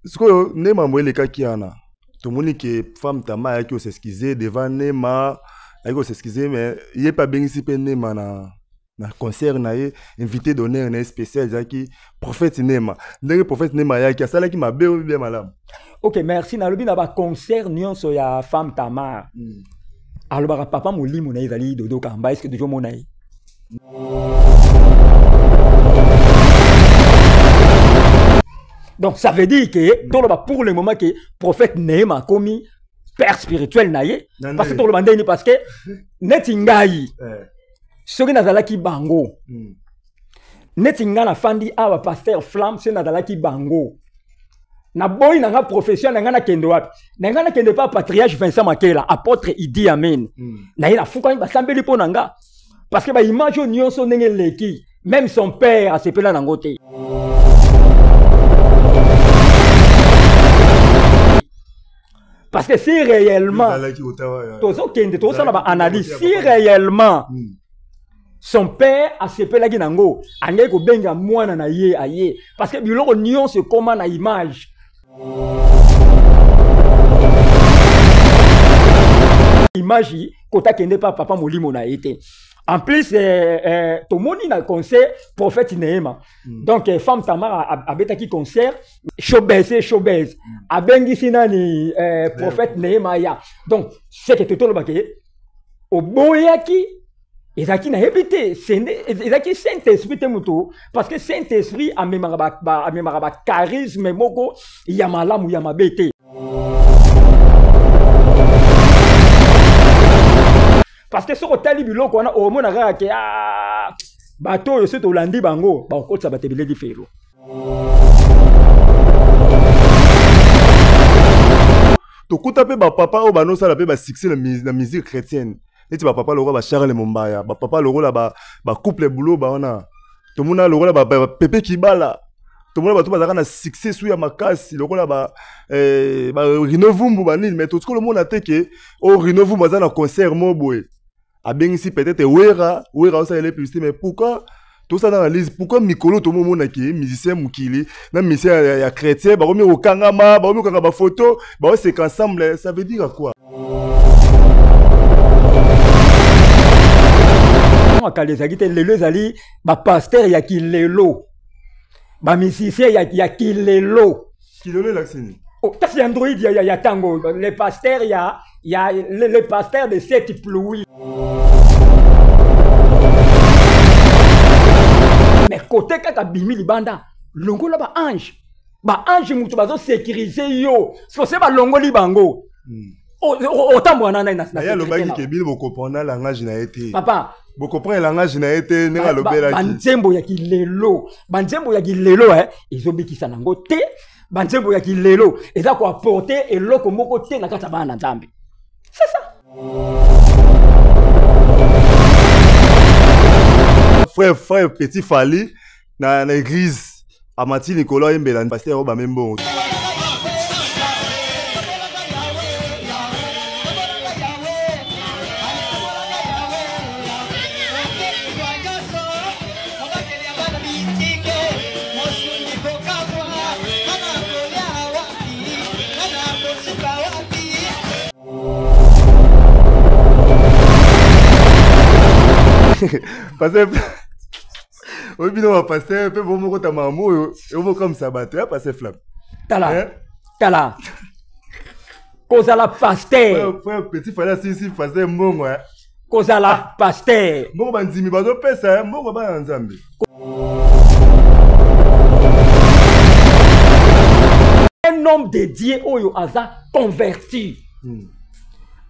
Ce que Nema moi les cas qui en a. Tout le monde qui femme tama qui s'excuser devant Nema, qui s'excuser mais il est pas bien ici pour Nema na concert na invité d'honneur na spécial qui prophète Nema. Le prophète Nema ya qui ça là qui m'a bien malade. OK, merci na lobi na ba concert nyonso ya femme tama. Alors papa molimo na ezali dodo kamba est-ce que dojo mona yi? Donc ça veut dire que pour le moment que prophète Néhéma commis père spirituel naïe parce que tout le monde parce que netingai soki nazalaki bango netinga na fandi awa pasteur flamme c'est nazalaki bango na boy na profession na ngana kende wapi na ngana kende pa patriarche Vincent Makela apôtre Idi Amen na ina fuka ba sambeli po nanga parce que ba image nyonso ndenge leki même son père a sepela na ngote. Parce que si réellement, analyse, si réellement son père a sepé la guinango, ane ko benga mwana na ye aye, parce que biloko nion se comment na image. Image kota kende pa papa molimo na été. En plus, tout le monde a concert prophète Néhéma. Donc, femme Tamara a qui concert, showbiz. A bengi sinani prophète Néhéma ya. Donc, c'est que tout le monde au boyaki, ezaki na habité, ezaki Saint-Esprit temuto, parce que Saint-Esprit a même charisme moko yamala mu yamabete. Parce que ce que tu as dit, au monde a dit ah bateau yo c'est Hollandais bango ba ko ça ba tebele di felo. To kuta pe ba papa o bano sala pe ba succès na musique chrétienne. Et ba papa loro ba Charles Mombaya, ba papa loro la ba couple boulot ba ona. To mona loro la ba Pepe Kibala. To mona ba to ba na succès sou ya makasi loro la ba Rinovumbu banil mais tout ce que le monde a té que au Rinovumbu za na concert mo boy. A bien ici peut-être Wera ça les publicités mais pourquoi tout ça dans la liste pourquoi Mikolo tout le monde qui musicien mukili na musicien ya chrétien ba remis au kangama ba remis au kangama photo ba c'est qu'ensemble ça veut dire quoi akalezaki te lelo ezali ba pasteur ya kilelo ba musicien ya kilelo l'accent oh ça c'est Android ya tango les pasteurs ya le pasteur de cette pluie. Mais côté kaka bimi libanda longo la ba ange mutu bazo sécuriser yo c'est ba longo libango autant na ya lo baki ke bino boko comprendre langage na été papa boko comprendre langage na été nenga lobela ki banzembo ya kilelo ezobikisa nango te banzembo ya kilelo eza ko apporter eloko moko te na kata bana nzambe. C'est ça. Frère petit Fali na l'église Amati Nicolas Mbela pasteur ba même bon. Parce que au bino va passer un peu bon moko ta maman et on comme ça battre passer flamme tala cause la pasteur frère petit Fali si passer mbongo cause la pasteur mbongo bandimi bazo pesa mbongo ba nzambe un homme dédié oyo aza converti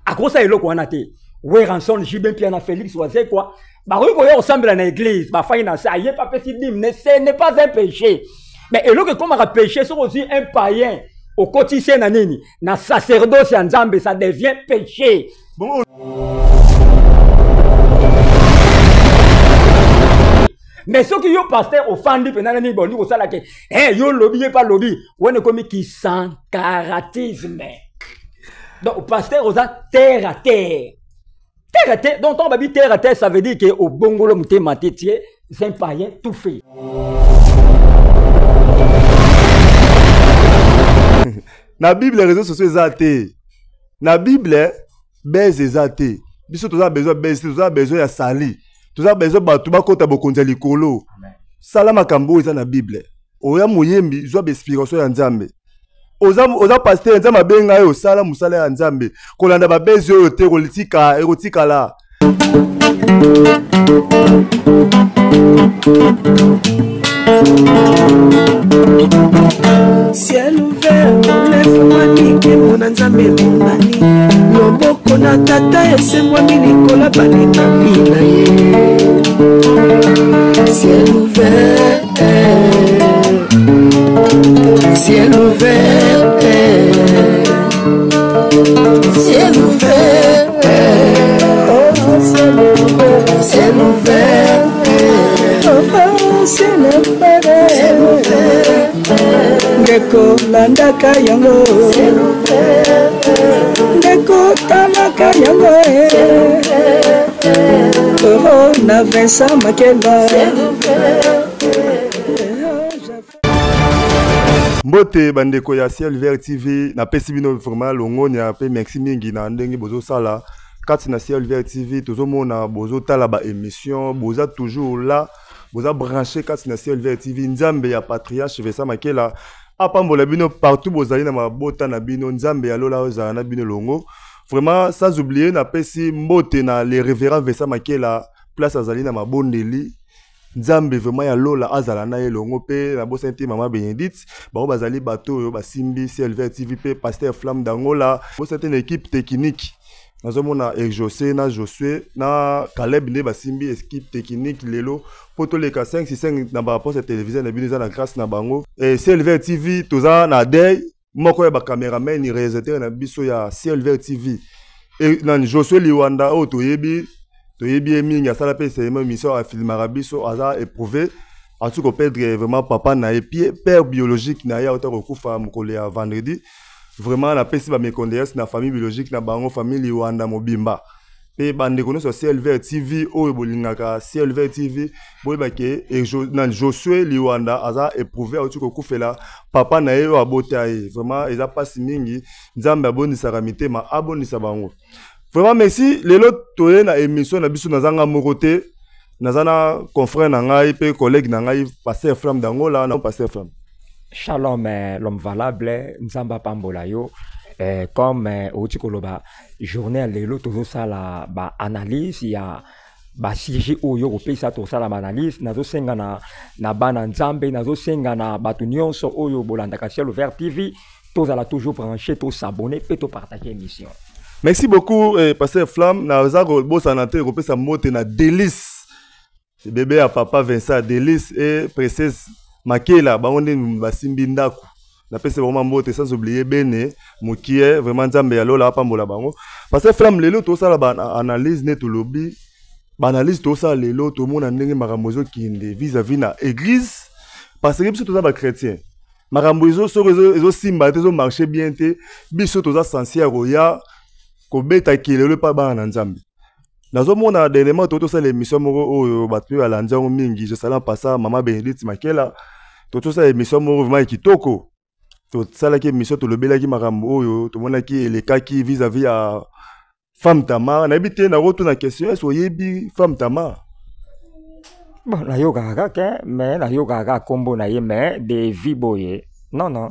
a kosa eloko wana te we ranson Jibin Piana Félix wazé quoi bah oui on ressemble à une église bah faille na ça y est pas petit mais ce n'est pas un péché mais eloko comme un péché c'est aussi un païen au quotidien na nini na sacerdoce en Nzambe ça devient péché bon mais ceux qui ont pasteur au fandi pendant ni bon nous ça là que yo lobby pas lobby on est comme qui sans caratisme donc pasteur aux terre à terre. Donc, on va dire terre à terre, ça veut dire que au Bongolo Mouté Matétier, c'est un païen tout fait. Na Bible les réseaux sociaux ezate. Na Bible base ezate. Biso toza besoin base, toza besoin ya sali. Toza besoin batu bakota bokonza likolo. Sala makambo eza na Bible. Oya muyembi zwa inspiration ya Nzambe. Oza pasteur Nzambe benga yo sala musala ya Nzambe. Kolanda ba base yo te kolitika erotika la. Ciel ouvert, lève-moi nique mon Nzambe monani. Loboko na tata ese mwami likola balinga bina ye. Ciel ouvert, ciel ouvert, ciel ouvert, oh ciel ouvert, ciel ouvert, oh ciel ouvert, ciel ouvert. Ndeko landaka yango, ndeko talaka yango, oh na Vincent Makeba. Mbote bandeko ya Ciel Vert TV na pesi bino vraiment longoni ya pe merci mingi na ndenge bozo sala kati na Ciel Vert TV tozomona bozo tala ba émission boza toujours là boza branché kati na Ciel Vert TV Nzambe ya patriarche Vincent Makela apambola bino partout bozali na mabota na bino Nzambe ya lola ozala na bino longo vraiment sans oublier na pesi mbote na les révérends Vincent Makela place azali na mabondeli Nzambe vraiment ya lola azala na elongo pe na bo senti mama Bénédicte ba bazali bato yo basimbi Ciel Vert TV pe pasteur Flamme d'Angola bo senti une équipe technique nazomona José na Josué na Caleb ne basimbi équipe technique lelo poto leka 565 na ba poste télévision na bino za na grâce na bango et Ciel Vert TV toza na day moko ya ba cameraman ni réalisateur na biso ya Ciel Vert TV et na Josué Liwanda o toyebi mingi asala pe c'est une mission à filmer biso aza éprouvé en tout cas perdre vraiment papa na et puis père biologique na ya autant kokufa mokolo ya vendredi vraiment na pesi ba méconnaissance na famille biologique na bango famille Liwanda Mobimba pe bande kono sur Ciel Vert TV o bolingaka Ciel Vert TV boyeba ke na Josué Liwanda aza éprouvé autant kokufela papa na yo abota ye vraiment eza passe mingi Nzambe abondisaka mitema abondisa bango. Vraiment merci lelo toye na émission na biso nazanga mokote nazana confrère na ngai pe collègue na ngai pasteur Flamme d'Angola na pasteur Flamme. Shalom l'homme valable Nzamba pambola yo comme oti koloba journée lelo tozo sala ba analyse ya ba sujet oyo kopesa to sala ba analyse nazo senga na bana Nzambe nazo senga na batu nyonso oyo bolandaka Ciel Vert TV tozala toujours branché to s'abonner pe to partager émission. Merci beaucoup, pasteur Flamme. Na zako bossa na te kopesa mote na délice. C'est bébé à papa Vincent délice et princesse Makela bangonde basimbi ndako. Na pesa vraiment mote sans oublier Bene Mukie vraiment Nzambe ya lola pambola bango. Pasteur Flamme lelo to sala ba analyse net lobby. Ba analyse to sala lelo to mona ndenge maramozo kinde vis-à-vis na église parce que biso to ba chrétien. Marambozo so rezo simba te zo marcher bien te biso to za sincère roya kobeta kilelo pa bana Nzambe nazomona d'élément toto ça l'émission moko oyo batu ya lanzango mingi je sala passa mama Bénédicte Makela toto ça émission moko vraiment kitoko to sala ki émission to lobela ki makambo oyo to mona ki elekaki vis-à-vis à femme Tamar na habité na roto na question est oyebi femme Tamar bon na yoga kaka mais na yoga kaka kombo na ye mais de viboye non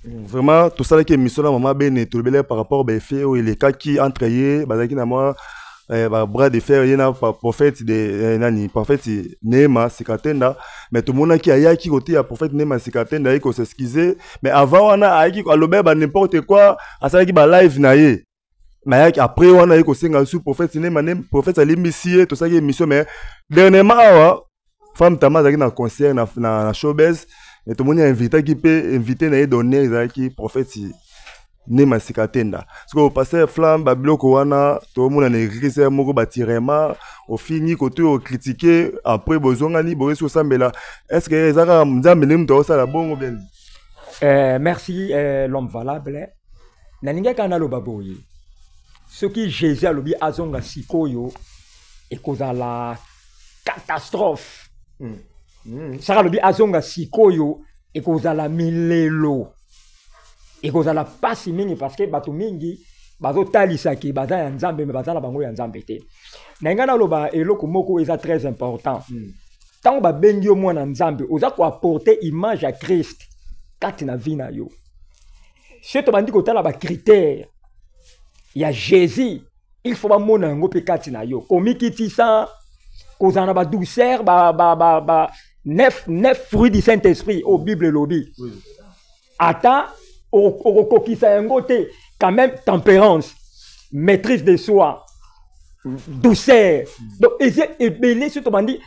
vraiment tout ça qui émission na maman Bene to lobela par rapport ba fait o elekaki entre ye bazaki na moi bras de fer yena prophète de nani prophète Nema Sikatenda mais tout le monde qui ayaki côté ya prophète Nema Sikatenda il ko s'excuser mais avant on a ayaki alobe ba n'importe quoi asala ki ba live na ye mais après on a eu ko senga sur prophète Nema prophète alimisi tout ça qui émission mais dernièrement femme Tamar zaki na concert na showbiz mais tout le monde a invité na donner zaki prophète Nema Sikatenda. Parce que au passé Flamme babiloko wana to mona na église moko batirema au fini côté au critiquer après bozonga ni boyeso sambela est-ce que ezaka Nzambe ne mto sala bongo bien merci l'homme valable naninga kana lo baboye ce qui Jésus alobi azonga sikoyo et causa la catastrophe ça alobi azonga sikoyo et causa la milelo ekozala pasi mingi parce que bato mingi bazotalisaki baza ya nzambe me baza na bango ya nzambe te na ngai naloba eloko moko eza très important ntango babengi yo mwana nzambe oza koapporte image ya Christ kati na vie na yo so tobandi kotala bacritère ya Jésus il faut bamona yango mpe kati na yo komikitisa kozala na badouceur neuf fruits du Saint-Esprit au Bible elobi ata okokisa yango te quand même tempérance maîtrise de soi douceur donc eza ebele so tobandi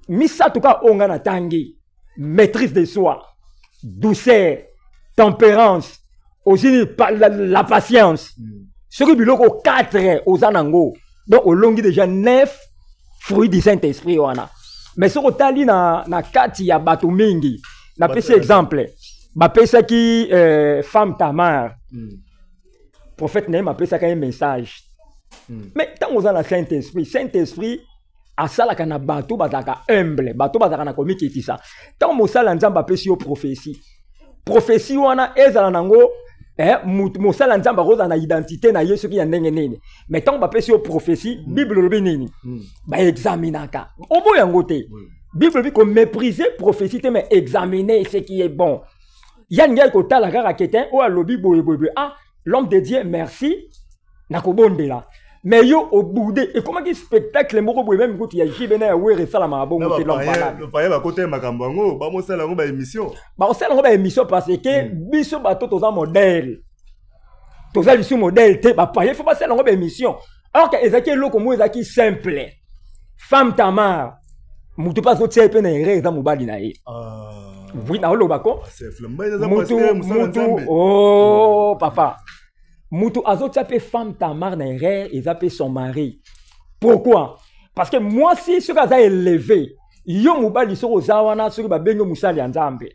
misato ka onga na tangi maîtrise de soi douceur tempérance aussi la patience soki biloko 4 oza nango donc olongi déjà 9 fruits du Saint-Esprit wana mais soki otali na kati ya bato mingi napesi exemple bapesaki femme Tamar prophète Nehema apesaki un message mais ntango oza na Saint-Esprit asalaka na bato bazalaka humble bato bazalaka na komikitisa ntango mosala nzambe apesi yo prophétie wana ezala nango mosala nzambe akozala na identité na ye soki ya ndenge nini mais ntango bapesi yo prophétie bible elobi nini baexaminaka obo yango te bible elobi komépriser prophétie te mais examiner ce qui est bon yani ngai kotala kaka keten oyo alobi boyeboyeboye l'homme de Dieu merci nakobondela mais yo obude ekomaki spectacle moko boye même kuti ya jibena ya were sala mabongo te l'homme valable le paye ba côté makambo ngo ba mo sala ngo ba émission parce que biso bato toza modèle toza biso modèle te ba paye faut pas sala ngo ba émission alors que ezaki loko mo ezaki simple femme Tamar mutu pas otie pe na ere za mobali na ye oui na oloba ko mutu oh papa mutu azotia pe femme Tamar na ere eza pe son mari pourquoi parce que moi si ce kaza élevé yo mobali soko zawana soki babengo musali ya nzambe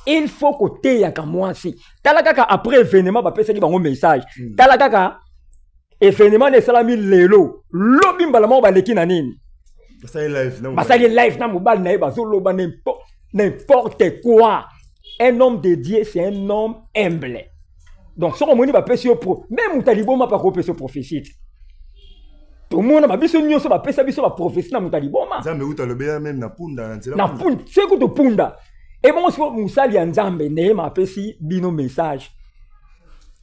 il faut côté ya ka moi si tala kaka après événement ba pesa ki bango message tala kaka événement ne salami lelo lobi mbala mo baleki na nini basali live na mobali na ye bazoloba n'importe quoi un homme de Dieu c'est un homme humble donc ce qu'on dit va passer au pro même taliboma pas ko pesa prophétie tout le monde ba biso nyonso ba pesa biso ba prophétie na mutaliboma nzambe utalobela même na punda na nzela na punda c'est ko to punda et bon so musali ya nzambe Nehema apesi bino message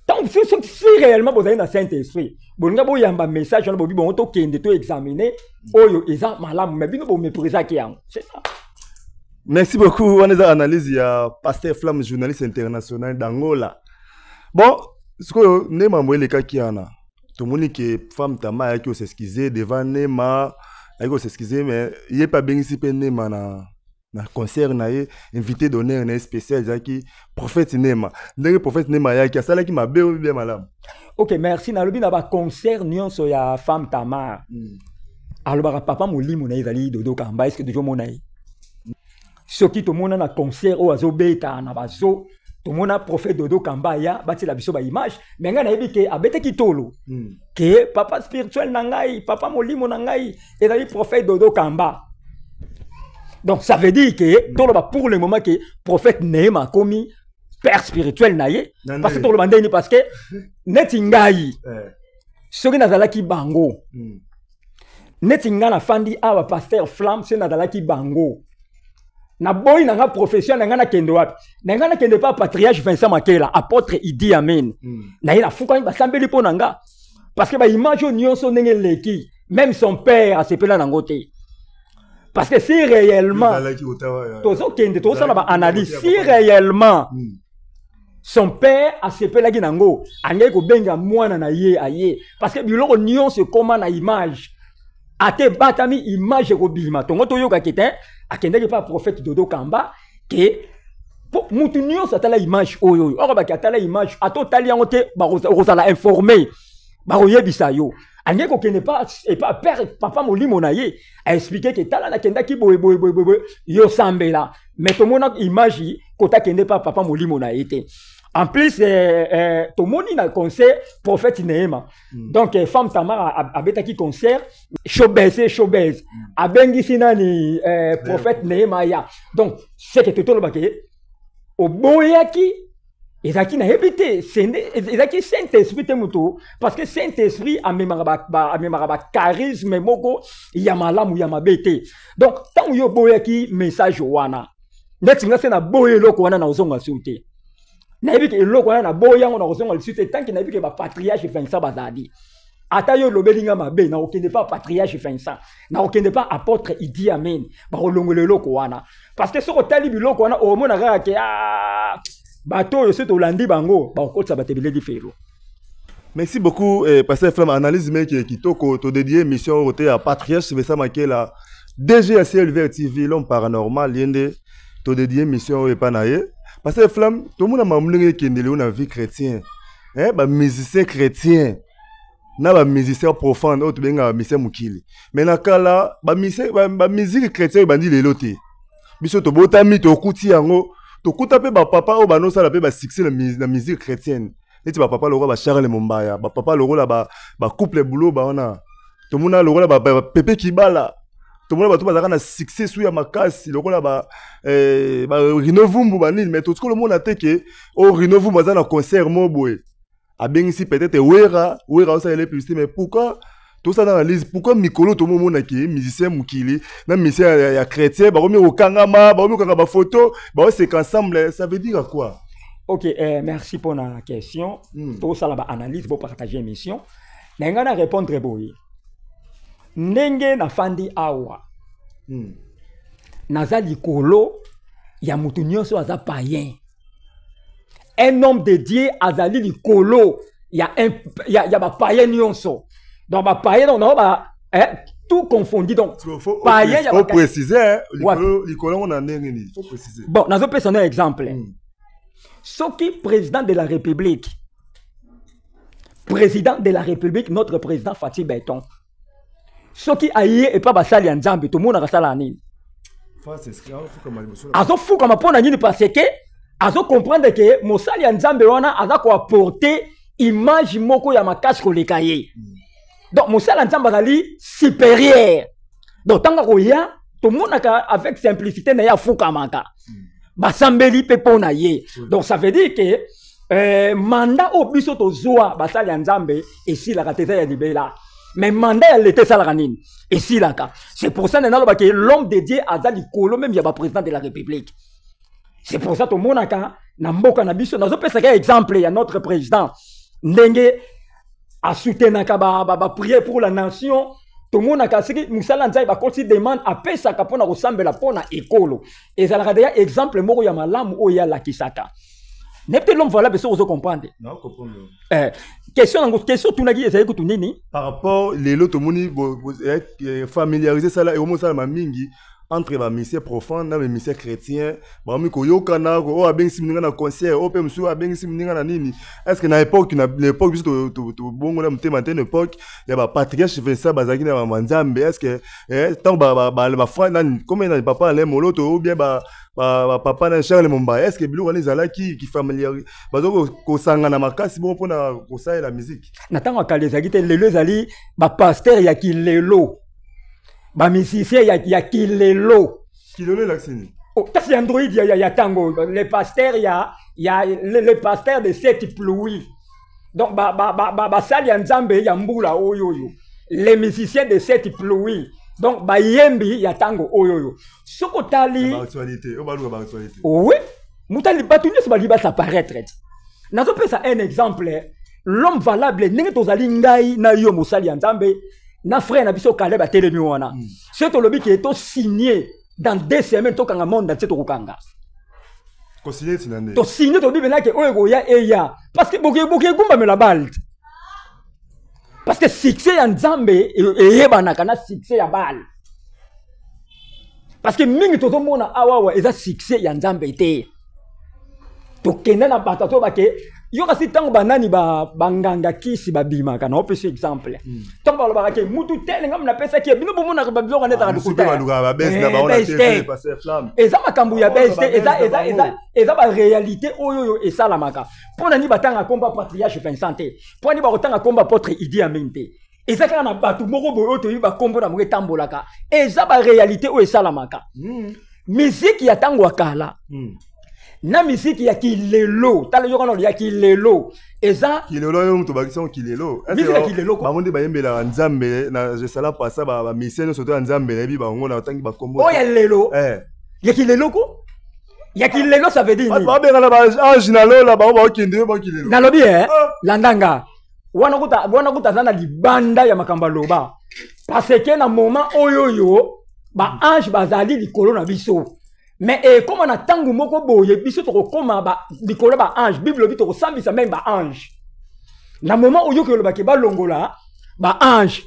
tant si réellement vous avez na Saint-Esprit bolinga boyamba message na bobi bon to kende to examiner oyo eza malamu mais bino bo mépriser ki yango c'est ça. Merci beaucoup on est analyse ya Pasteur Flamme journaliste international d'Angola. Bon, ce que Nehema Mweleka kiana. Tout le monde qui est femme Tamar a qui s'excuser devant Nehema, a qui s'excuser mais il est pas bien ici pe Nehema na concert na ye invité d'honneur na spécial qui prophète Nehema. Le prophète Nehema ya qui sala qui m'a bien malam. OK, merci na lobi na ba concert nyonso ya femme Tamar. Alors papa molimo na ezali dodo kamba est-ce que déjà mona ye. Soki to mona na concert o azobeta na bazo tout le monde a prophète Dodo Kambaya, bâti la biso ba image, mais nga na yebi ke abete kitolo. Que papa spirituel nangai, papa molimo nangai, et d'ailleurs prophète Dodo Kamba. Donc ça veut dire que tout le monde pour le moment que prophète Nehema commis père spirituel naye, parce que tout le monde parce que netingai. Soki nazalaki bango. Netinga na fandi awa pasteur Flamme c'est nazalaki bango. Na boy nanga profession nanga kende wapi nanga kende pa patriarche Vincent Makela apôtre Idi Amen na ina fuka ba sambeli po nanga parce que ba image nyonso ndenge leki même son père a sepela nango te parce que si réellement tozo kende to sala ba analyse si réellement son père a sepela ki nango angé ko benga mwana na ye aye parce que biloko nyonso comment na image ate batami image ko bima tongo to yoka kete akendeki pa prophète Dodo Kamba que mutu nyonso atala image oyo oko baki atala image atotali yango te bakozala informé bakoyebisa yo ange kokende pa et pas père papa molimo na ye a expliqué que tala nakendaki boye yo sambela mais tomona image kota kende pa papa molimo na ye te. En plus, tout le monde a un concert, prophète Nehema. Donc, femme Tamar a un concert, showbiz. A bengi sinani, prophète Nehema ya. Donc, c'est que tout le monde au boyaki, ezaki na ebité ezaki Saint-Esprit te muto parce que Saint-Esprit amemaka charisme moko ya malamu ya mabete donc tant yo boyaki message wana neti nga se na boye eloko wana na ozonga suite na ebiki eloko wana na boyango na ozonga suite tant que na ebiki ba patriarche Vincent bazadi ata yo lobelinga mabe na okende pas patriarche Vincent na okende pas apôtre Idi Amin ba kolongola eloko wana parce que soko tali biloko wana o mona kaka ke bato yo seto landi bango ba okotsa batebele di felo. Merci beaucoup pasteur Flamme analyse mec kitoko to dédié mission côté à patriarche Vincent Makela DG à CLV TV l'homme paranormal yende to dédié mission et panaye pasteur Flamme tout le monde a mamlenge kendele na vie chrétien ba musicien chrétien na ba musicien profane autre benga musicien mukili mais na kala ba musique chrétien bandi lelo te biso to botami to kuti yango to kuta pe ba papa o ba no sala pe ba succès na musique chrétienne neti ba papa loko ba Charles Mombaya ba papa loko la ba couple boulot ba ona to mona loko la ba Pepe Kibala to mona ba to ba na succès sou ya makasi loko la ba Rinovumbu ba nini mais to ko le monde ateke o Rinovumbu za na concert mo boy a bien ici peut-être Wera ça il est publicité mais pourquoi tout ça dans l'analyse pourquoi Mikolo to mo na ki musicien mukili na musicien ya chrétien ba komi okangama ba komi okanga ba photo ba c'est qu'ensemble ça veut dire quoi? OK, merci pour la question. Tout ça là analyse pour partager mission. Nenga na répondre boy. Ndenge na fandi awa. Naza likolo ya mutu nyonso aza païen. Un homme dédié azali likolo ya ba païen nyonso. Donc ba païen on ba tout confondu donc païen faut préciser likolo on a ndenge ni faut préciser. Bon, nazo pesa un exemple. Soki président de la République, notre président Fatih Béton, Soki aye et pas basali nzambe tout le monde a sala nini. Azo fou comme pona nini parce que azo comprendre que mosali nzambe wana aza ko apporter image moko ya makasi ko lekaye. Donc mosali nzambe ali supérieur. Donc tanga ko ya tout le monde avec simplicité na ya fou kamaka. Basambeli pepo na ye. Donc ça veut dire que mandat au biso to zoa basali nzambe et si la kateza ya libela. Mais mandat elle était salaranine et si la ka. C'est pour ça que l'homme dédié à Zali Kolo même il y a pas président de la République. C'est pour ça que mon aka na mboka na biso nazo pesa ka exemple il y a notre président ndenge a soutenir ba prier pour la nation. Tout le monde a cassé que Moussala Nzai va continuer demande à pesa kapona ressemble pour na écolo. Et ça la d'ailleurs exemple moko ya malamu o ya la kisaka. N'est peut-être l'homme voilà besoin de comprendre. Non, comprendre. Question tout nagi essayer que nini par rapport les loto moni familiariser ça là et au moins ça ma mingi entre les messieurs profanes et les messieurs chrétiens ba mi ko yokana ko o abengi siminga na concert o pe msu abengi siminga na nini est-ce que na époque biso to bongo na mtema tene époque ya ba patriarche Vincent bazaki na manzambe est-ce que tant ba frère nani comme na papa le moloto ou bien ba papa na Charles Mombaya est-ce que biloko ni zala qui familiarise bazoko ko sanga na makasi bon pona ko sa la musique natanga kalezaki te lelo zali ba pasteur ya kilelo ba musicien ya kilelo l'accent oh ça c'est Android ya tango les pasteurs ya le pasteur de cette pluie donc ba sali nzambe ya mbula oyoyo les musiciens de cette pluie donc ba yembi ya tango oyoyo soko tali actualité o ba actualité oui mutali batunye so bali ba s'apparaître nazo pesa un exemple l'homme valable ndenge tozali ngai na yo mosali nzambe na frère na biso Caleb atelemi wana c'est to lobi ki to signé dans 2 semaines to kanga monde c'est to kokanga ko signé tinande to signé to bibe na ke oyo ya eya parce que boke gumba me la balle parce que succès ya nzambe eyebana kana succès ya balle parce que mingi to mona awawa eza succès ya nzambe te to kenda na batato bake yo kasi tango banani banganga kisi babima kana opesi exemple tango balobaka ke mutu tele ngam na pesa ki bino bomona ka babilo kana ta kuta ba bes na ba ona tv passer flamme eza makambu ya bes eza ba réalité oyo esalamaka pona ni batanga komba patriarche Vincent pona ni ba kotanga komba apôtre Idi Amin te eza kana na batu moko boyo to yi ba kombo na mwe tambolaka eza ba réalité oyo esalamaka musique ya tango akala na musique ya kilelo tala yo kana ya kilelo eza kilelo yo muto bakison kilelo musique ya kilelo ba monde ba yembela nzambe na je sala passa ba mission surtout nzambe na bi ba ngo na tangi ba kombo oh ya lelo ya kilelo ko ya kilelo ça veut dire ni ba benga na ba ange na lola ba okinde ba kilelo na lobi landanga wana kuta zana libanda ya makamba loba parce que na moment oyoyo ba ange bazali likolo na biso mais comme on a tangu moko boye biso to koma ba likolo ba ange bible bi to sambisa même ba ange na moment oyo ke loba ke ba longola ba ange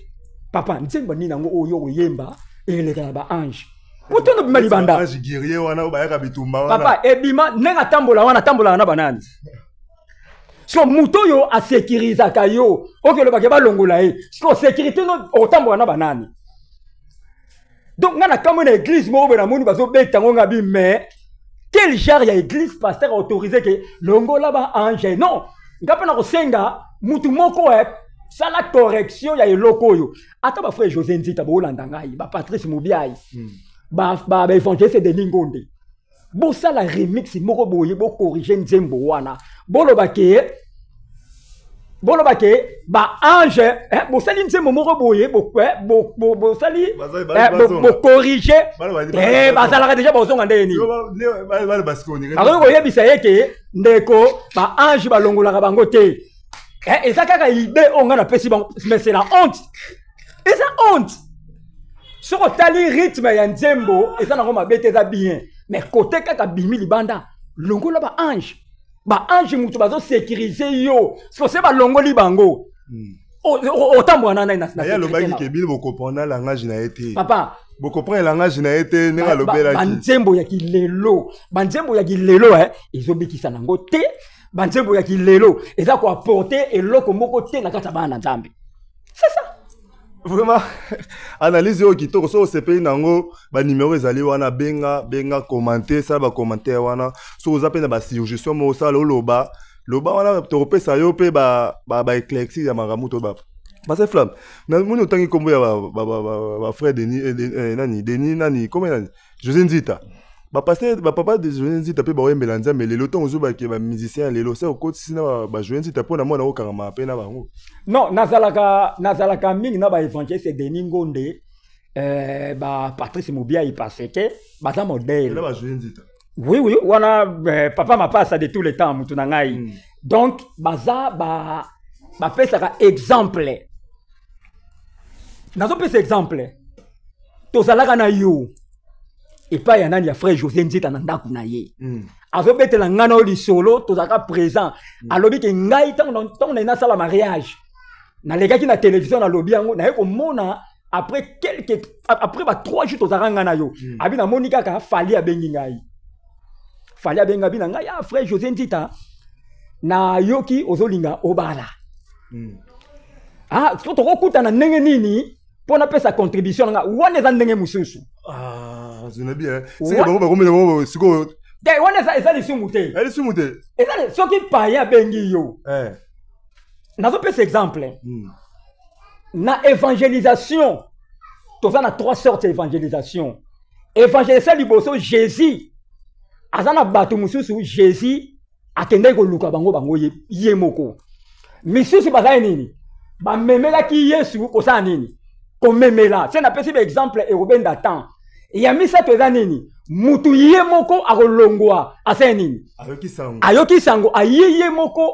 papa nzemba nina ngo oyo yemba eleka ba ange otono bima libanda ange guerrier wana ba yaka bitumba wana papa ebima nenga tambola na banani so muto yo a sécuriser kayo oke loba ke ba longola so sécurité no otambola na banani. Donc, on a comme une église, mais quel genre d'église pasteur autorisé que l'ongo là-bas ange? Non, il n'y a pas de senga, mutu moko ça la correction, il y a loko yo. Attends, ma frère José Nzita, ba Patrice Moubiaï, ba évangéliste de Ningonde. Bon, ça la remix, moko boye, bo corriger Nzembo wana. Bolo bake, ba ange bo sali nzembo moko boye bo sali bo corriger ba sala déjà bo zonga ndeni alors ko yebisa yeke ndeko ba ange ba longola ka bango te eza kaka idée onga na pesi bango mais c'est la honte eza honte soko tali rythme ya nzembo eza na ngoma bete za bien mais côté kaka bimi libanda longola ba ange ba ange mutu bazo sécuriser yo so se ba longoli bango otambo na ya lobaki ke bil boko pona langage na été papa boko prendre langage na été nenga lobela ki banzembo ya kilelo ezobikisa nango te banzembo ya kilelo eza ko apporter eloko moko te na kata bana nzambe c'est ça vraiment analyse au kitoko so CPI nango ba numéro ezali wana benga commenter ça ba commentaire wana so oza pe na ba suggestion mo ça loba wana to repesa yo pe ba éclaircir ya magamu to ba parce flamme na moni otangi kombo ya ba frère Denis nani comment nani José Nzita ba pasteur ba papa de José Nzita pe ba oyembela nzambe lelo to ozuba ke ba musicien lelo c'est au côté sina ba José Nzita pona mona okanga pe na bango non nazalaka mingi na ba évangéliste Denis Ngonde ba Patrice Moubiaï parce que ba za modèle na ba José Nzita oui wana papa m'a passé de tous les temps mutu na ngai donc baza ba pesa exemple nazo pesa exemple tozalaka na yo et pas ya nani ya frère José Nzita na ndaku na ye azobetela ngana o lisolo tozaka présent alobi ke ngai tant na sala mariage na legaki na télévision na lobi yango na yeko mona après 3 jours tozaka ngana yo abi na monika ka fali abengi ngai bina ngai ya frère José Nzita na yoki ozolinga obala so tokokuta na ndenge nini pona pesa contribution nga wana eza ndenge mususu zina bien c'est que bango mele siko de wana eza lisumu te eza soki païen bengi yo nazo pesa exemple na évangélisation toza na 3 sortes d'évangélisation évangélisation liboso Jésus azana batu mususu Jésus akende ko luka bango ye moko misusu bazali nini ba memela ki Yesu ko sa nini ko memela c'est na pesi exemple erobenda temps ya misa to nini mutu ye moko akolongwa asa nini ayoki sango aye moko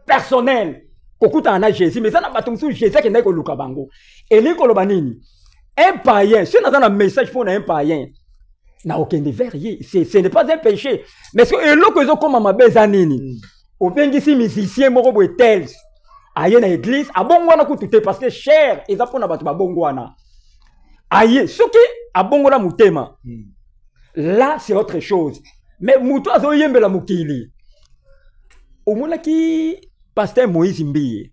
personnel kokuta na Jésus mais ça na batu mususu Jésus akende ko luka bango eliko loba nini un païen c'est na message pour un païen na aucun de verrier ce n'est pas un péché mais ce que l'eau que zo comme ma bezanini au bengisi musicien moko bo tel aye na église abongo na kututé parce que cher eza pona batu babongo wana aye soki abongo na mutema là c'est autre chose mais muto azo yembela mukili omona ki pasteur Moïse Mbiye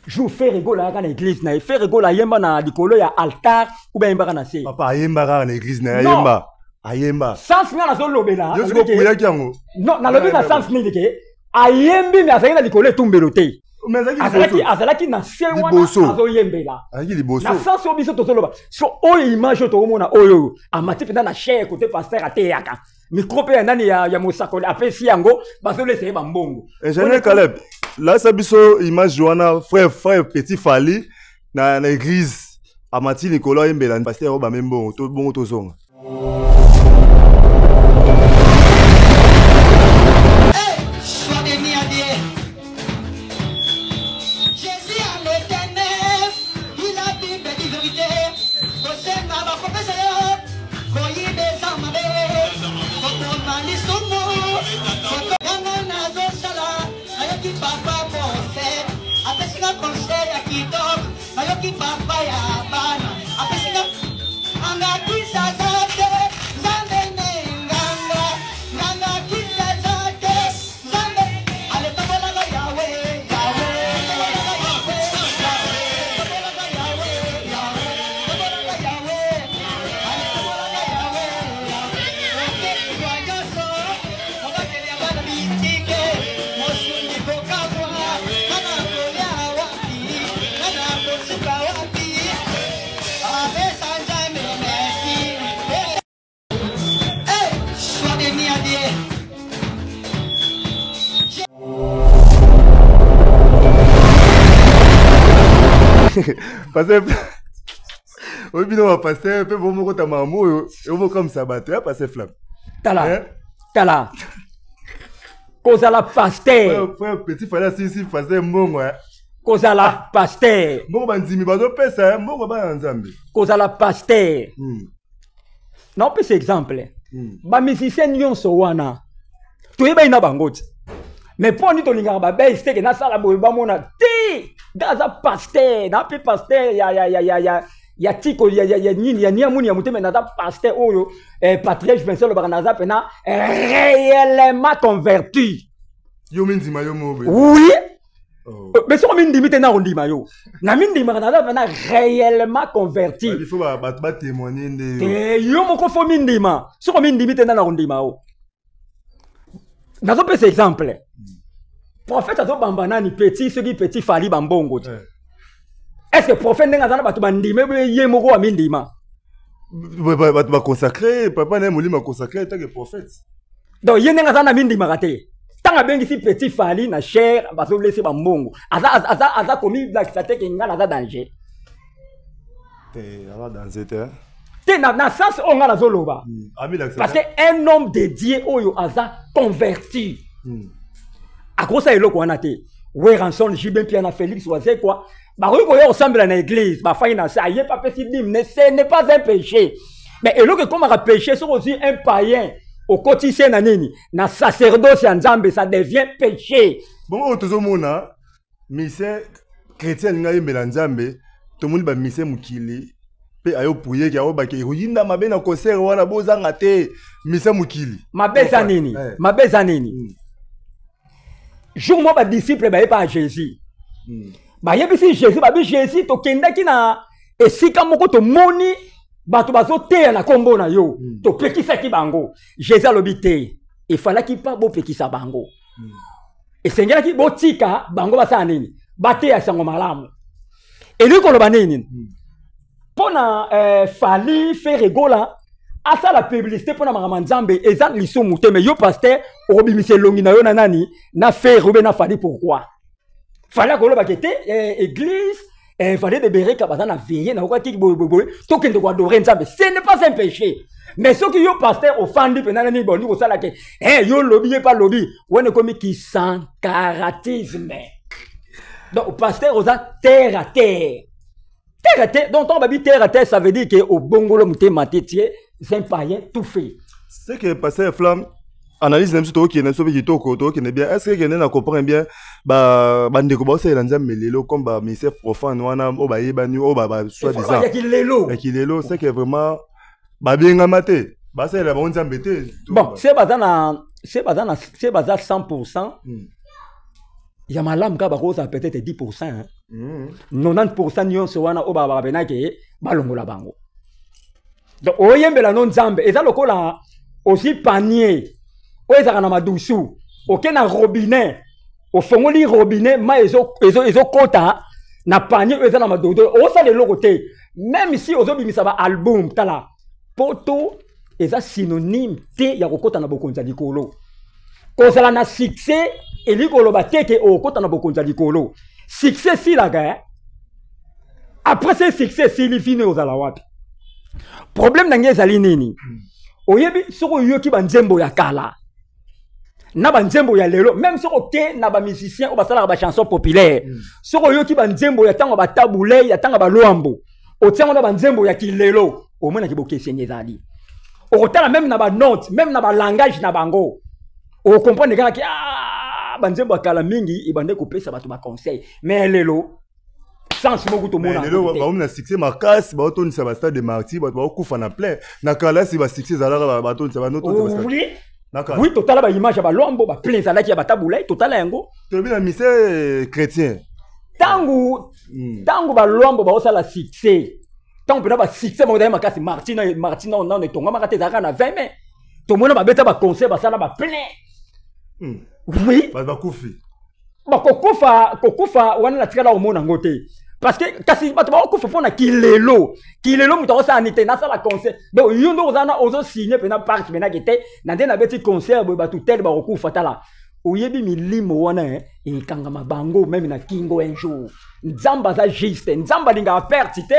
je fais rigoler à l'église na fait rigoler yemba na likolo ya altar ou bien yemba na se papa yemba na l'église na yemba ayemba sans nga na zo lobela yo siko kuya kiango non na lobi na sans ni ke ayembi mais azali na likolo etumbelo te azalaki na se wana azo yembela na sans obiso to soloba so oyo image to mona oyo amati penda na cher côté pasteur ateyaka micro pe nani ya mosakoli apesi yango bazolesa ye bambongo. Ingénieur Caleb, là ça biso image wana frère petit Fali na église Amati Nicolas Imbela pasteur ba membo to bongo to zonga. Pasteur, oui, bien, on va passer un peu pour mon maman, on va comme ça battre, passer flamme. Tala. Cause à la pasteur. Frère, petit frère, si, pasteur, bon, ouais. Cause à la pasteur. Bon, bandimi, bah, on peut ça, bon, bah, ensemble. Cause à la pasteur. Non, plus exemple. Ba musicien nyonso wana. Tu es ina bangot. Mais pour nous, tu as dit que tu as dit Gaza pasteur, na pe pasteur ya tiko ya nini ya niamuni ya muteme na pasteur oyo Patrice Vincent le Barnaza pena réellement converti. Yo mindima yo mobe. Oui. Mais so mindimi te na ondima yo. Na mindima na pena réellement converti. Il faut ba témoigner de. Yo moko fo mindima. So mindimi te na ondima yo. Nazo pe ce exemple. Prophète azo bambana ni petit ceux qui petit Fali bambongo. Est-ce que prophète n'enga zana batu bandime ye moko wa mindima? Ba consacré, papa n'a mouli ma consacré tant que prophète. Donc ye n'enga zana mindima raté. Tant a bengi si petit Fali na cher bazo laisser bambongo. Aza commis black ça te kinga na danger. Ala danger te. Te na sens on a zoloba. Parce que un homme dédié oyo aza converti. À cause de l'eau te ouais rançon Jibin Piana Félix Oazé quoi bah oui quoi ensemble dans l'église bah faille na ça y est pas petit dim ce n'est pas un péché mais et que comme un péché c'est aussi un païen au quotidien na nini na sacerdoce en Nzambe ça devient péché bon tout le monde mission chrétien ngai Nzambe tout le monde ba mission mukili pe ayo pouye ki ayo ba ke yinda mabe na concert wana bozanga te mission mukili mabeza nini jour moi ba disciple ba pas Jésus ba yebisi Jésus ba bi Jésus to kenda ki na esika moko to moni ba to bazo te na kombo na yo to pekisa ki bango Jésus alobité il fallait ki pa bo pekisa bango et sengela ki bo tika bango ba sa nini ba te ya sango malamu et lui ko loba nini pona Fali faire rigola asa la publicité pour na Nzambe ezat lisumu te mais yo pasteur obimise longi na yo na nani na faire ube na Fali pourquoi fallait ko loba kete église fallait de bereka bazana veiller na ko ki boy to kende ko adorer Nzambe ce n'est pas un péché mais ce qui yo pasteur offandi pe na ni boni ko sala ke yo lobby pas lobby wone komi ki sans caratisme donc pasteur oza terre à terre. Terre à terre, donc on va dire terre à terre, ça veut dire que au bongolo mouté matétier, c'est un païen tout fait. C'est que pasteur Flamme analyse même surtout qui est sur qui toko qui est bien. Est-ce que quelqu'un comprend bien ba ndeko ba c'est lanza melelo comme ba ministère profane wana o ba yeba ni o ba soit disant. Il y a c'est que vraiment ba bien ngamaté. Ba c'est la bonne zambete. Bon, c'est bazana 100%. Il y a malam ka bakoza peut-être 10%. Hein. 90% nyonso wana o baba benake balongola bango. Donc oyembela non Nzambe eza lokola aussi panier. O ezaka na madusu, okena robinet. O fongoli robinet ma ezo kota na panier eza na madodo. O sa le lokote. Même si ozo bimisa ba album tala poto eza synonyme te ya kokota na bokonza likolo. Kozala na succès eli koloba te ke okota na bokonza likolo. Succès si la gars. Après ce succès si li fini ozala wapi. Problème na ngezali nini? Oyebi soko yoki banzembo ya kala. Na banzembo ya lelo même soko te na ba musicien o basala ba chanson populaire. Soko yoki banzembo ya tango ba tabule ya tango ba loambo. Otiango na banzembo ya kilelo. Au moins na kiboke senyezali. Okotala même na ba note, même na ba langage na bango. O comprendre kaka ki banzembo akala mingi ibande kopesa bato ba conseil. Mais lelo sans moko to mona. Lelo ba na succès makasi ba otoni sa ba stade de martyr ba kufa na plein. Na kala si ba succès zalaka ba otoni sa ba noto sa ba. Oui, total ba image ba lombo ba plein zalaki ya batabula total yango. To bi na mise chrétien. Tangu ba lombo ba osala succès. Tangu pena ba succès ba makasi Martina on ne tonga makate zaka na 20 mais to mona ba beta ba concert ba sala ba plein. Oui. Ba kufi. Ba kokufa wana na tikala omona ngote. Parce que kasi bato ba kokufa pona kilelo muto osa anite na sala concert. Donc yondo ozana ozo signer pena park pena gete na ndena beti concert ba tutel ba kokufa tala. Oyebi milimo wana kanga mabango même na kingo un jour. Nzamba za juste, nzamba linga pertite.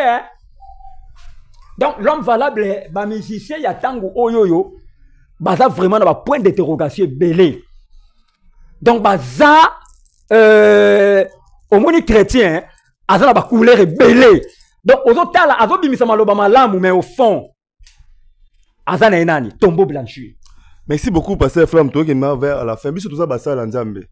Donc l'homme valable ba musicien ya tango oyoyo baza vraiment na ba point d'interrogation belé. Donc baza au monde chrétien azana ba couleur belé. Donc ozotala azobimisa maloba malamu mais au fond azana enani tombeau blanchi. Merci beaucoup pasteur Flamme toi qui m'a vers à la fin biso tout ça basa la nzambe.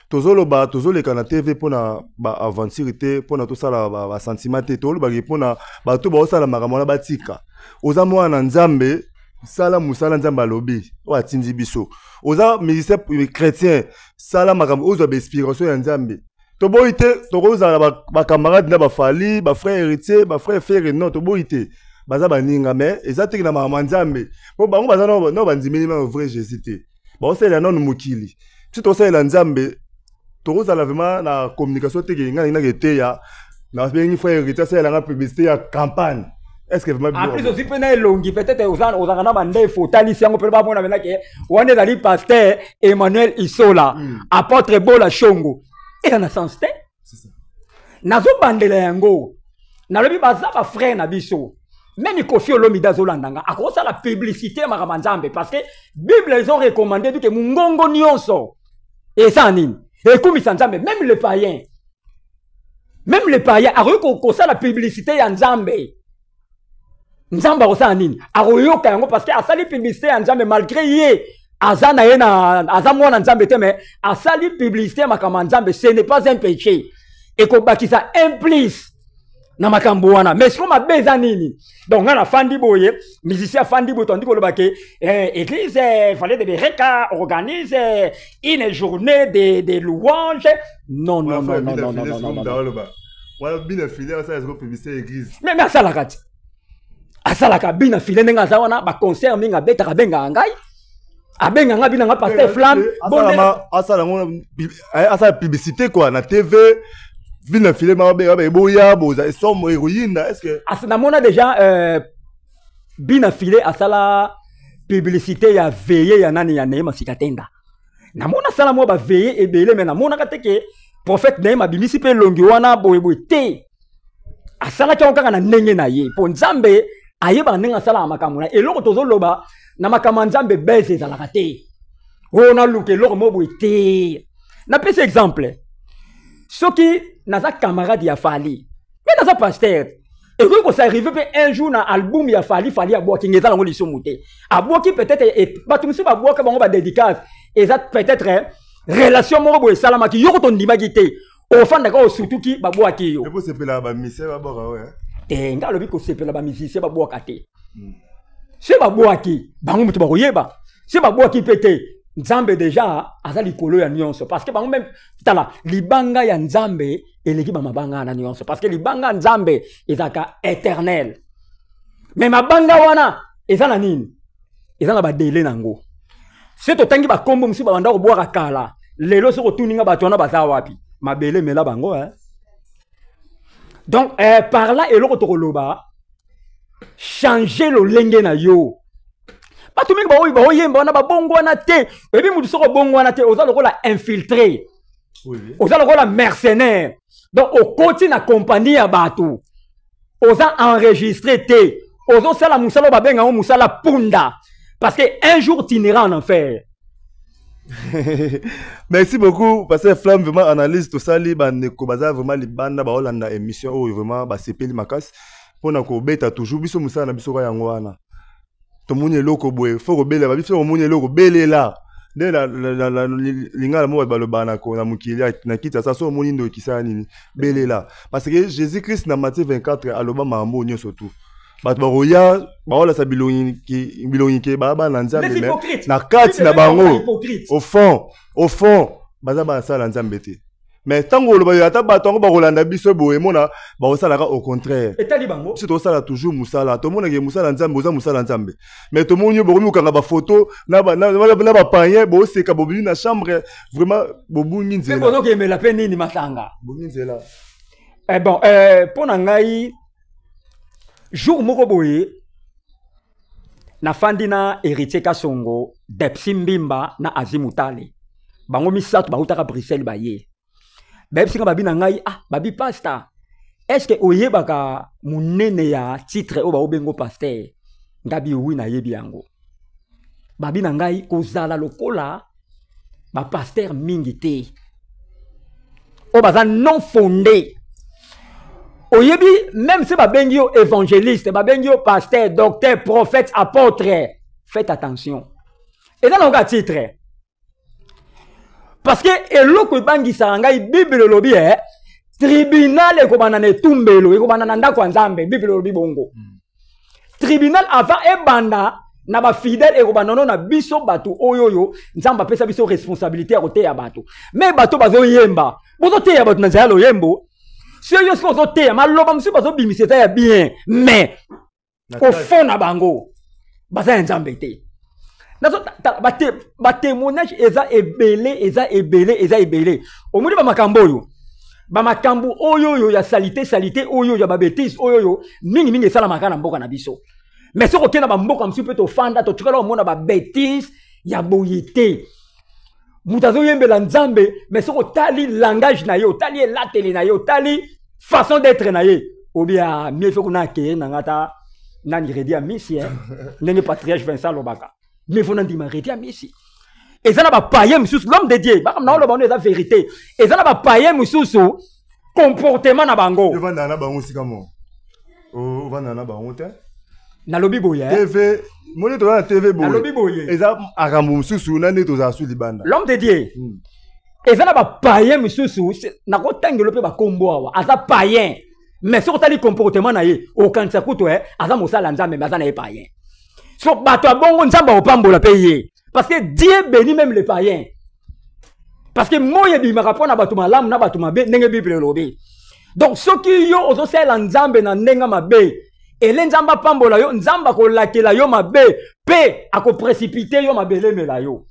Tozoloba tozoleka na TV pona ba aventure te pona to sala ba sentiment te toloba ke pona ba to ba osala makamona batika. Oza mwana nzambe sala musala nzamba lobi o atindi biso. Oza musicien chrétien sala makambo ozo ba inspiration ya nzambe. To boite to kozala ba camarade na ba fali ba frère héritier ba frère frère non to boite baza baninga mais ezatiki na makambo nzambe. Po bango baza no bandimeli ma vrai Jésus te. Ba osala non mukili. Si to sala nzambe Toros a vraiment la communication na bengi frère héritier c'est la publicité ya campagne. Est-ce que vraiment en plus aussi pena longi peut-être aux na bande fotali si on peut pas mona bena ke on est dans pasteur Emmanuel Isola apôtre Bola Shongo et en sens te c'est ça nazo bandela yango na lobi baza ba frère na biso même Kofi Olomide Zolandanga a cause la publicité maramanzambe parce que Bible ils ont recommandé que mungongo nyonso et ça nini. Et comme ils même les païens, a reconnu la publicité en Nzambe. Nzamba osa nini? A reyoka yango parce que a sali publicité en Nzambe malgré yé azana yena azamwa na Nzambe te mais a sali publicité makama Nzambe ce n'est pas un péché. Et ko bakisa implice na makambo wana mais c'est comme beza nini. Donc on a fandi boye, musicien fandi boye tandis que le baké église fallait de Bereka organise une journée de louanges. Non. Voilà bien filé ça est publicité église. Mais ça la kat. Asalaka bina filé nga zawana ba concert minga beta benga ngai. Abenga nga bina nga pasteur Flamme. Asala publicité quoi na TV. Vina filé ma boya boza et somme héroïne est-ce que asanamona déjà bina filé asala publicité ya veillé ya nani ya Neema Sikatenda namona sala mo ba veillé ebele mais namona kateke prophète Neema bimisi pe longi wana boye te asala kaka na ndenge na ye po Nzambe ayeba ndenge asala makamuna eloko tozoloba na makamwa Nzambe bese za la kate ona luke eloko mo boye te na pese exemple soki naza camarade ya Fali mais naza pasteur et quand ça arrive un jour na album ya Fali a boire ki ngeza lango liso muté a boire ki peut-être et batumisi ba boire ka bango ba dédicace et ça peut-être relation mo bo salama ki yoko ton ndimaki te o fanda ka o surtout ki ba boire ki yo et pour sepela ba misé ba boire ouais te nga lobi ko sepela ba misé ba boire ka te c'est ba boire ki bango mutu ba koyeba c'est ba boire ki pété Nzambe déjà azali kolo ya nuance parce que bango même tala libanga ya Nzambe eleki ba mabanga na nuance parce que libanga Nzambe ezaka éternel mais mabanga wana ezana nini ezana ba délai nango c'est totangi ba kombo musu ba banda ko boire kala lelo soko tuninga ba tona baza wapi mabele mela bango hein donc par là eloko to koloba changer le lenge na yo bato mingi ba oyemba wana ba bongo wana te et puis mutu soko bongo wana te oza lokola infiltré oza lokola mercenaire donc okoti na compagnie ya bato oza enregistré te ozo sala musala babenga o musala punda parce que un jour tu iras en enfer. Merci beaucoup parce que Flamme vraiment analyse tout ça li bandeko baza vraiment li banda ba olanda émission o vraiment ba sepeli makas pona ko beta toujours biso musala na biso ka yango wana to munye loko boye faut ko bela ba biso munye loko belela de la lingala mo ba lo bana ko na mukili na kita sa so muni ndo kisana nini belela parce que Jésus-Christ na Matthieu 24 aloba mambo nyoso tout bato baroya baola sa bilongi ke baba na nzambe na kati na bango au fond baza ba sala nzambe te mais tango lo ba ata bato ngo bakolanda biso boye mona ba osala ka au contraire etali bango si to sala toujours musala to mona ke musala nzambe oza musala nzambe mais to monyo bokomi kanga ba photo na ba panye bo seka bobini na chambre vraiment bobungi nzela ko ke mela pe nini masanga bobungi nzela bon pona ngai jour moko boye na fandi na héritier Kasongo Depsi Mbimba na Azimutale bango misato bautaka Bruxelles baye Bepsi nga babi na ngai babi pasta est-ce que oyebaka munene ya titre o ba obengo pasteur ngabi oui na yebi yango babi na ngai kozala lokola ba pasteur mingi te o baza non fondé. Oyebi, même si babengi yo évangéliste, babengi yo pasteur, docteur, prophète, apôtre, faites attention. Et dans le titre, parce que eloko bangi saranga Bible lobi tribunal eko banana tumbelo eko banana ndako nzambe Bible lobi bongo. Tribunal avant e banda na ba fidèle eko banano na biso bato oyoyo nzamba pesa biso responsabilité à côté ya bato. Mais bato bazo yemba, bozo te ya bato na zalo yembo. Si yo sko zo te maloba msu bazo bimiseta ya bien mais au fond na bango baza nzambe te nazo ba témoignage eza ebele omuli ba makambo oyo ba makambo oyo ya salité oyo ya ba bêtise oyo mingi esala makana mboka na biso mais soko kena ba mboka msu pe to fanda to tukala omona ba bêtise ya boyete mutazo yembela nzambe mais soko tali langage na yo tali elateli na yo tali façon d'être na ye obia mieux faut qu'on a acquérir na ngata nani redi a missi nenge patriarche Vincent Lobaka mieux faut nandi ma redi a missi et ça na ba païen mususu l'homme de Dieu ba na loba on vérité et ça na ba païen mususu comportement na bango tu vas na bango sikamo o va na bango te na lobi boye TV moni to na TV boye na lobi boye et ça akambo mususu na neto za su libanda l'homme de Dieu et ça na ba païen mususu na ko tangelo pe ba kombo awa aza païen mais sur tali comportement na ye o kanisa kuto aza mosala nzambe mais aza na païen so bato bongo nzamba opambola pe ye parce que Dieu bénit même les païens parce que moye bi makapona bato malamu na bato mabe ndenge Bible lobi donc soki yo ozo sala nzambe na ndenga mabe ele nzamba pambola yo nzamba ko lakela yo mabe pe ako précipiter yo mabele mela yo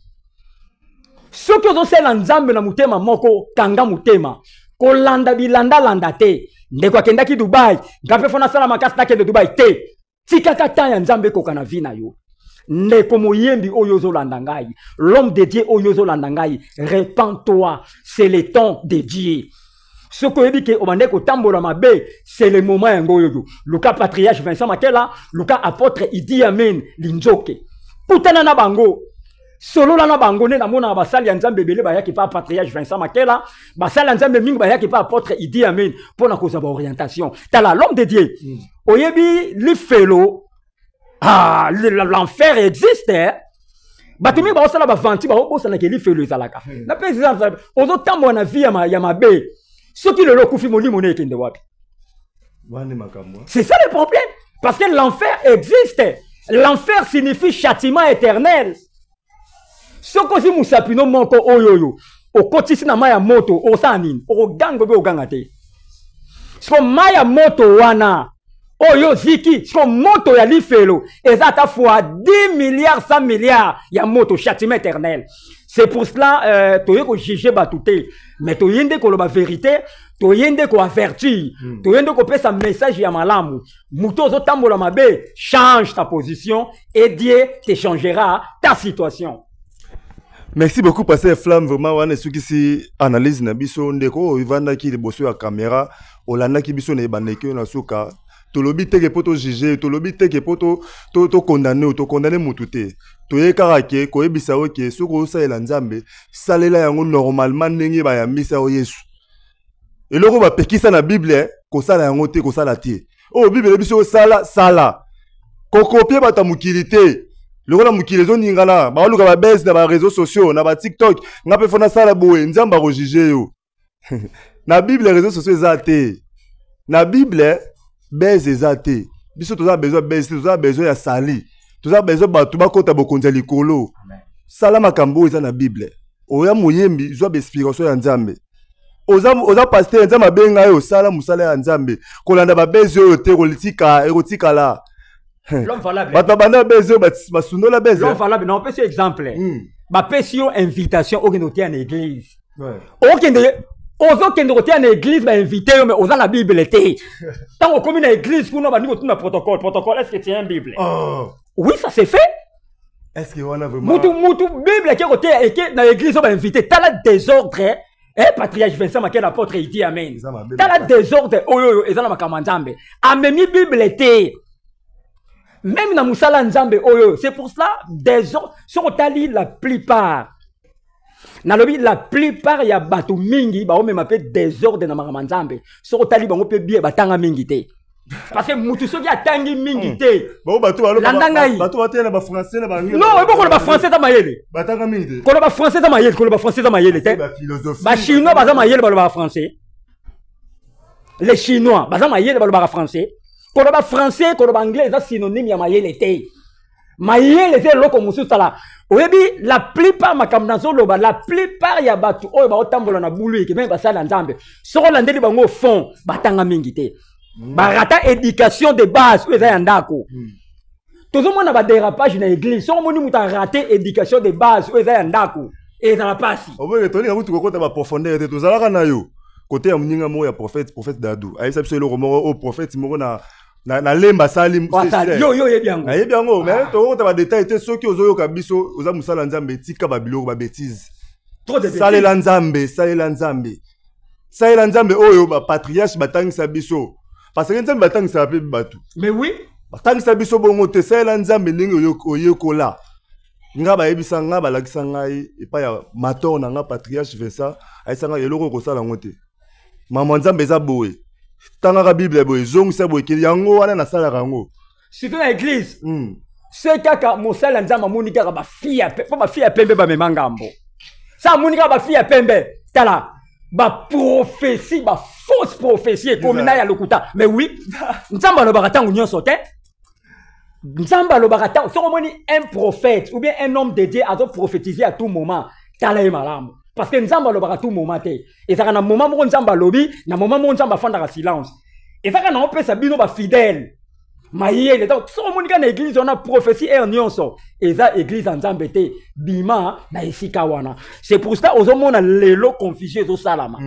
soki ozo sala nzambe na mutema moko kanga mutema ko landa bilanda landa te ndeko akendaki Dubai ngape fona sala makasi na kende Dubai te tika kata ya nzambe ko kana vina yo ndeko moyembi oyo zo landa ngai l'homme de Dieu oyo zo landa ngai répands-toi c'est le temps de Dieu ce que dit que obande ko tambola mabe c'est le moment yango yo Luka patriarche Vincent Makela Luka apôtre Idi Amen Linzoke putana na bango solo la na bango ne na mona basali ya nzambe belé ba yaki pa patriarche Vincent Makela basali ya nzambe mingi ba yaki pa apôtre Idi Amen pona ko za ba orientation tala l'homme de Dieu oyebi li felo l'enfer existe batumi ba osala ba vanti ba obosana ke li felo ezalaka na président ozo tambo na vie ya mabe soki le lokufi molimo ne ekende wapi c'est ça le problème parce que l'enfer existe l'enfer signifie châtiment éternel soko si musapino moko oyoyo okotisi na maya moto osanini ogango be oganga te so maya moto wana oyo ziki so moto ya lifelo ezata fois 10 milliards 100 milliards ya moto châtiment éternel C'est pour cela, tu es juger batouté, mais tu es la vérité, tu es avertir, tu es un message à malamu. Mouto zo tambola mabe, change ta position et Dieu te changera ta situation. Merci beaucoup, Pasteur Flamme. Vraiment, on est ceux qui si analyse na biso ndeko ivanda ki le bosso ya caméra, olanda ki biso ne baneke na suka. To lobi te ke poto juger, to lobi te ke poto to condamner mutute. To ye karake ko ebisa oke soko sa elanzambe, salela yango normalement ndenge ba ya misa o Yesu. Eloko ba pekisa na Bible ko sala yango te ko sala te. Oh Bible biso sala. Ko copier bata mukilité. Le rôle mukile zo ningana ba luka ba base na ba réseaux sociaux na ba TikTok ngape fona sala boye nzamba ko juger yo. Na Bible réseaux sociaux ezate. Na Bible base ezate. Biso toza besoin base, toza besoin ya sali. Toza besoin ba tuba kota bokonza likolo. Sala makambo eza na Bible. Oya moyembi zo ba inspiration ya Nzambe. Oza pasteur Nzamba benga yo sala musala ya Nzambe. Kolanda ba base yo te erotika la. L'homme valable. L'homme valable. Non, on peut exemple. Bah, une invitation au Kenoté en église. Au Kenoté en église, bah, invité, mais aux la Bible était. Tant qu'on commune à l'église, pour nous, bah, nous, tout le protocole. Protocole, est-ce que tu as une Bible? Oui, ça s'est fait. Est-ce qu'il y en a vraiment? Moutou, Bible, qui est côté, et qui dans l'église, on va inviter. T'as la désordre, patriarche Vincent, quel apôtre, il dit Amen. T'as la désordre, et ça, la Kamandambe. Amemi Bible était. Même dans Moussala Nzambe, c'est pour cela, des autres, sont la plupart. La plupart, il y a Batou Mingi, on même appelle désordre dans Maramazambe. Sont tali, on peut bien batanga Mingité. Parce que Moutousou qui a tangi Mingité. Batou, Batou, français, non, il faut français dans Mayele. Batanga Mingité. Quand on français dans Mayele, quand on français dans Mayele, les Chinois, dans Mayele, ils français. Les Chinois, dans Mayele, ils français. Quand on français, quand on anglais, c'est synonyme à Mayele était. Mayele était l'autre comme ça. La plupart la plupart ya batu oyo ba otambola na bulu ki même basala nzambe. Soko landeli bango fond batanga mingi te. Barata éducation de base oyo za ndako. Tozo mona ba dérapage na église. Soko moni muta raté éducation de base oyo za ndako. Et dans la passe. Obo toni ngabutu kokota ba profondeur te tozalaka na yo. Côté ya mninga mo ya prophète Dadou. Aïssa biso le romo au prophète moko na lemba salim yo yebiango yebiango mais to ta ba détail te soki ozoyo ka biso oza musala nzambe tika ba biloko ba bêtise trop de bêtises salela nzambe oyo ba patriarche batangisa biso parce que nzambe batangisa pe batu mais oui batangisa biso bongo te salela nzambe ndenge oyekola nga ba yebisa nga ba lakisa ngai epa ya maton na nga patriarche Vesa aisa nga eloko ko sala ngote mama nzambe za boye tanga Bible boye zongisa boye kili yango wana na sala rango surtout dans l'église c'est kaka mosala nzamba monika ba fille pembe ba memangambo ça monika ba fille pembe tala ba prophétie ba fausse prophétie komina ya lokuta mais oui nzamba lo baratango nyonso te nzamba lo baratango so moni un prophète ou bien un homme de Dieu a prophétiser à tout moment tala e malamu. Parce que Nzamba lo baka tout moment te. Et ça na moment mo Nzamba lobi, na moment mo Nzamba fanda ka silence. Et ça na on peut sabino ba fidèle. Maïe, donc so monika na église on a prophétie et nyonso. Et ça église Nzamba te bima na esika wana. C'est pour ça ozo mona lelo confusion zo salama.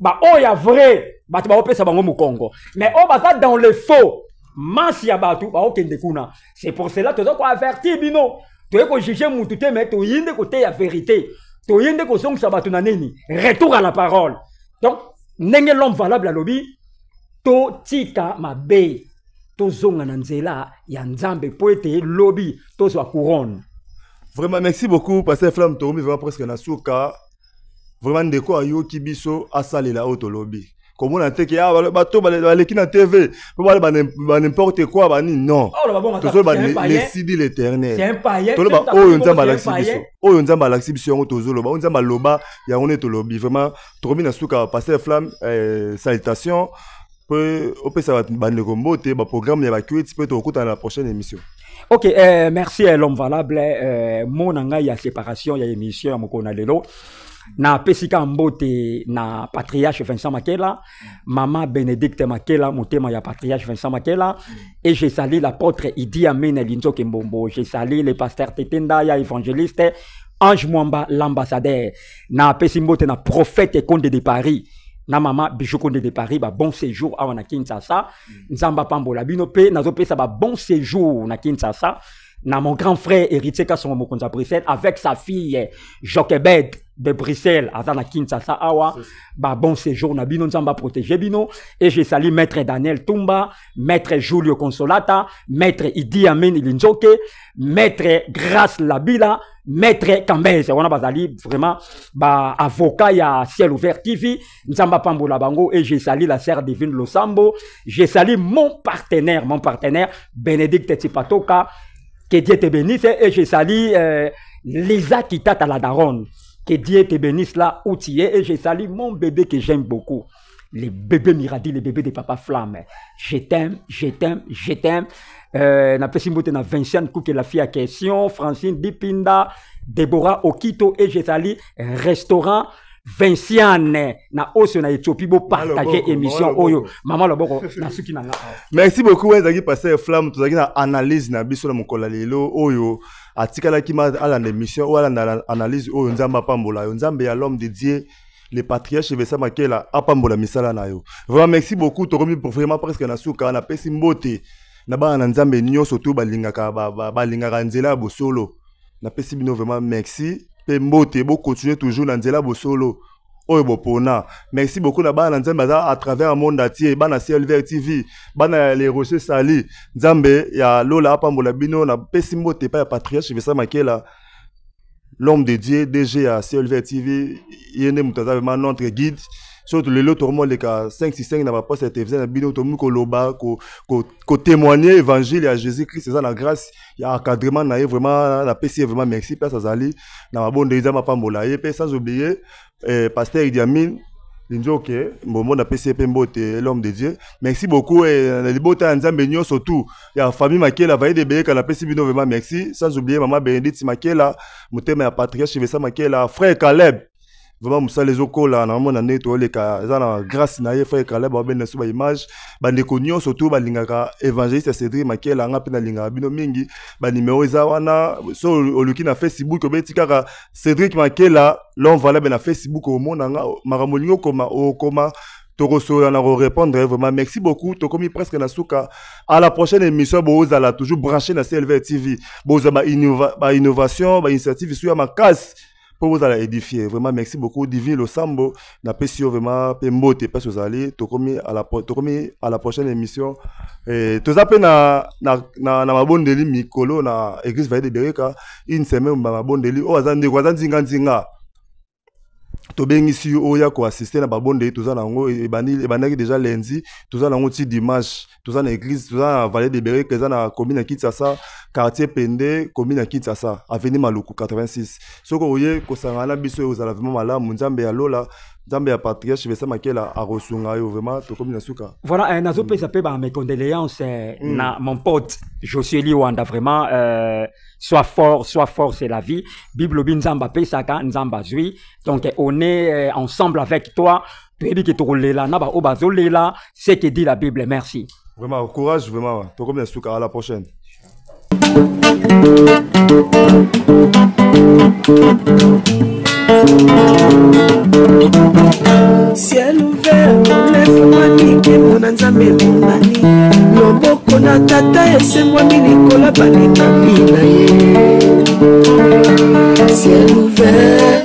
Ba o ya vrai, ba ba opesa bango mu Congo. Mais on va ça dans le faux. Mansi ya batu ba okende kuna. C'est pour cela que ko avertir bino. Tu es ko juger mutu te mais to yinde côté ya vérité. Retour à la parole. Donc, n'est l'homme valable à lobby. To tika mabe. To zonga nanzela. Yanzambe poete lobby. To soit couronne. Vraiment, merci beaucoup. Pasteur Flamme, to vraiment presque na souka. Vraiment, ndeko ayo kibiso asali la auto lobby. Comme on a dit que bateau baleki na TV, n'importe quoi bani non. Toujours les cidi l'éternel. C'est un païen. Tout le ba oyo nzamba laxibiso. Oyo nzamba laxibiso ngo tozolo ba nzamba loba ya on est lobby vraiment tromi na suka Pasteur Flamme salutations peut on ça va bande kombote ba programme ya ba kwiti peut okuta na la prochaine émission. OK, merci l'homme valable mon anga ya séparation ya émission mokona lelo. Na pesika mbote na patriarche Vincent Makela, maman Bénédicte Makela, motema ya patriarche Vincent Makela, et j'ai salué l'apôtre Idi Amen Linzo Kembombo, j'ai salué le pasteur Tetenda ya évangéliste, Ange Mwamba l'ambassadeur na pesimbote na prophète Conde de Paris na mama Bijou Conde de Paris ba bon séjour awa na Kinshasa nzamba pambola bino pe nazo pesa ba bon séjour na Kinshasa na mon grand frère héritier Kasongo Mokonza Bruxelles avec sa fille Joquebed de Bruxelles azana Kinshasa awa ba bon séjour na bino nzamba protéger bino et je salue maître Daniel Tumba, maître Julio Consolata, maître Idi Amin Ilinzoke, maître Grace Labila, maître Kambeze on a bazali vraiment ba avocat ya Ciel Ouvert TV nzamba pambola bango et je salue la sœur divine Losambo, je salue mon partenaire Bénédicte Tipatoka. Que Dieu te bénisse et je salue Lisa Kitata la daronne. Que Dieu te bénisse là où tu es et je salue mon bébé que j'aime beaucoup. Les bébés Miradi, les bébés de Papa Flamme. Je t'aime, je t'aime, je t'aime. Na pesimbote na Vinciane Kouke la fille à question, Francine Dipinda, Deborah Okito et je salue restaurant Vinciane na osso na Éthiopie pour partager émission oyo maman loboko na suki na nga. Merci beaucoup ezaki passer flamme tozaki na analyse na biso na mokola lelo oyo atikala ki ma ala na émission ou ala na analyse oyo nzamba pambola yo nzambe ya l'homme de Dieu le patriarche Vesa Makela apambola misala na yo. Vraiment merci beaucoup tokomi pour vraiment presque na suka na pesi mbote na ba na nzambe nyonso to balingaka balingaka nzela bosolo na pesi bino vraiment merci. Mbote bo continuer toujours dans nzela bosolo oyo bopona merci beaucoup na bana nzambe à travers un monde entier bana Ciel Ouvert TV bana les rochers sali nzambe ya lola apambola bino na pesi mbote pa ya patriarche Vesa Makela l'homme de Dieu DG à Ciel Ouvert TV yene mutaza vraiment notre guide surtout le lot tourment les cas 565 na ba poste TV na bino to mu ko loba ko témoigner évangile à Jésus-Christ c'est ça la grâce ya encadrement na vraiment la PC vraiment merci place azali na mabonde izama pambola ye sans oublier pasteur Idi Amin Linjoke mbomo na PC mbote l'homme de Dieu merci beaucoup et na libota nzambe nyo surtout ya famille Makela va de beka na PC bino vraiment merci sans oublier maman Bénédicte Makela mutema ya patriarche Vesa Makela frère Caleb vraiment musa les okola na mona neto le ka za grâce na ye frère Caleb ba ben suba image ba ndekonyo surtout ba lingaka évangéliste Cédric Makela nga pe na linga bino mingi ba numéro za wana so oluki na Facebook obeti kaka Cédric Makela l'on valable na Facebook au monde nga maramolingo koma Tokoso na répondre vraiment merci beaucoup tokomi presque na suka à la prochaine émission bozala toujours branché na Ciel Ouvert TV bozaba innovation ba initiative sur ma casse pour vous aller édifier vraiment merci beaucoup Divine Losambo na pesio vraiment pembote parce que vous allez tokomi à la prochaine émission et tout ça na mabondeli mikolo na église Vaille de Bereka une semaine mabondeli o azande nzinga tobengisi oya ko assister na babonde toza nango ebandaki déjà lundi toza nango ti dimanche toza na église toza na Vallée de Bereka toza na commune ya Kinshasa quartier Pende commune ya Kinshasa avenue Maluku 86 soko oye ko sangana biso ozala vraiment malamu nzambe ya lola nzambe ya patriarche Vesa Makela a resunga yo vraiment to comme na suka voilà nazo pesa pe ba mes condoléances na mon pote Josieli Wanda vraiment sois fort c'est la vie Bible binzamba pesaka nzamba zui donc on est ensemble avec toi tu dis que tu lela na ba obazolela c'est que dit la Bible merci vraiment courage vraiment to comme na suka à la prochaine. Ciel ouvert, lève-moi nike mona nzambe mongani loboko na tata esemwa milikola balinga mina ye ciel ouvert